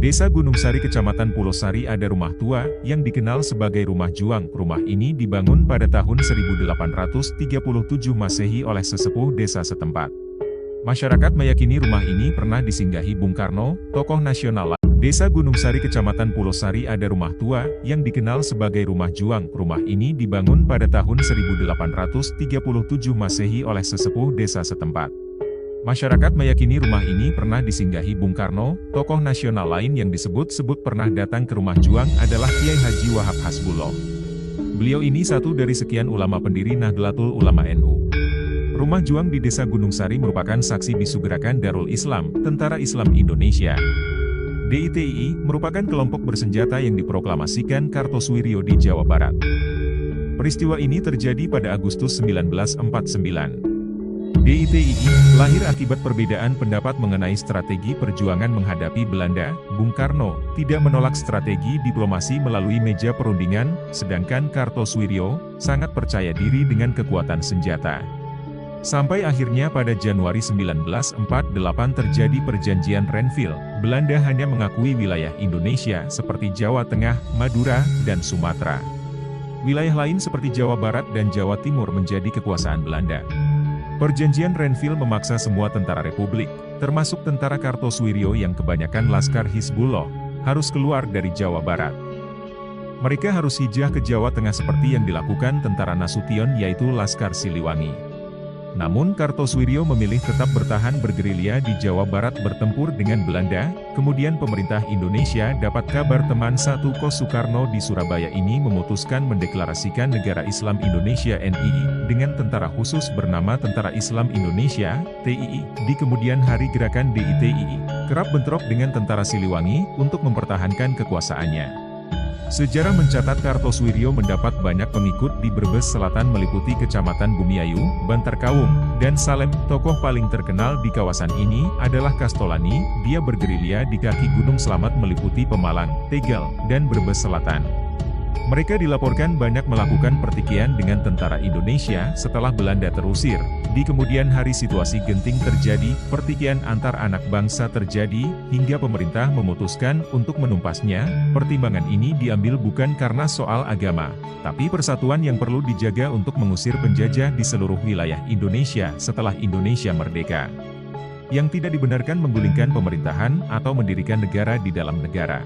Desa Gunung Sari Kecamatan Pulau Sari ada rumah tua, yang dikenal sebagai Rumah Juang. Rumah ini dibangun pada tahun 1837 Masehi oleh sesepuh desa setempat. Masyarakat meyakini rumah ini pernah disinggahi Bung Karno, tokoh nasional. Desa Gunung Sari Kecamatan Pulau Sari ada rumah tua, yang dikenal sebagai Rumah Juang. Rumah ini dibangun pada tahun 1837 Masehi oleh sesepuh desa setempat. Masyarakat meyakini rumah ini pernah disinggahi Bung Karno. Tokoh nasional lain yang disebut-sebut pernah datang ke Rumah Juang adalah Kiai Haji Wahab Hasbullah. Beliau ini satu dari sekian ulama pendiri Nahdlatul Ulama NU. Rumah Juang di Desa Gunung Sari merupakan saksi bisu Gerakan Darul Islam, Tentara Islam Indonesia. DITII merupakan kelompok bersenjata yang diproklamasikan Kartosuwiryo di Jawa Barat. Peristiwa ini terjadi pada Agustus 1949. DITII lahir akibat perbedaan pendapat mengenai strategi perjuangan menghadapi Belanda. Bung Karno tidak menolak strategi diplomasi melalui meja perundingan, sedangkan Kartosuwiryo sangat percaya diri dengan kekuatan senjata. Sampai akhirnya pada Januari 1948 terjadi perjanjian Renville. Belanda hanya mengakui wilayah Indonesia seperti Jawa Tengah, Madura, dan Sumatera. Wilayah lain seperti Jawa Barat dan Jawa Timur menjadi kekuasaan Belanda. Perjanjian Renville memaksa semua tentara Republik, termasuk tentara Kartosuwiryo yang kebanyakan Laskar Hizbullah, harus keluar dari Jawa Barat. Mereka harus hijrah ke Jawa Tengah seperti yang dilakukan tentara Nasution yaitu Laskar Siliwangi. Namun Kartosuwiryo memilih tetap bertahan bergerilya di Jawa Barat bertempur dengan Belanda. Kemudian pemerintah Indonesia dapat kabar teman satu Kos Soekarno di Surabaya ini memutuskan mendeklarasikan Negara Islam Indonesia NII dengan tentara khusus bernama Tentara Islam Indonesia TII. Di kemudian hari gerakan DITII kerap bentrok dengan tentara Siliwangi untuk mempertahankan kekuasaannya. Sejarah mencatat Kartosuwiryo mendapat banyak pengikut di Brebes Selatan meliputi Kecamatan Bumiayu, Bantarkawung, dan Salem. Tokoh paling terkenal di kawasan ini adalah Kastolani. Dia bergerilya di kaki Gunung Slamet meliputi Pemalang, Tegal, dan Brebes Selatan. Mereka dilaporkan banyak melakukan pertikaian dengan tentara Indonesia setelah Belanda terusir. Di kemudian hari situasi genting terjadi, pertikaian antar anak bangsa terjadi, hingga pemerintah memutuskan untuk menumpasnya. Pertimbangan ini diambil bukan karena soal agama, tapi persatuan yang perlu dijaga untuk mengusir penjajah di seluruh wilayah Indonesia setelah Indonesia merdeka. Yang tidak dibenarkan menggulingkan pemerintahan atau mendirikan negara di dalam negara.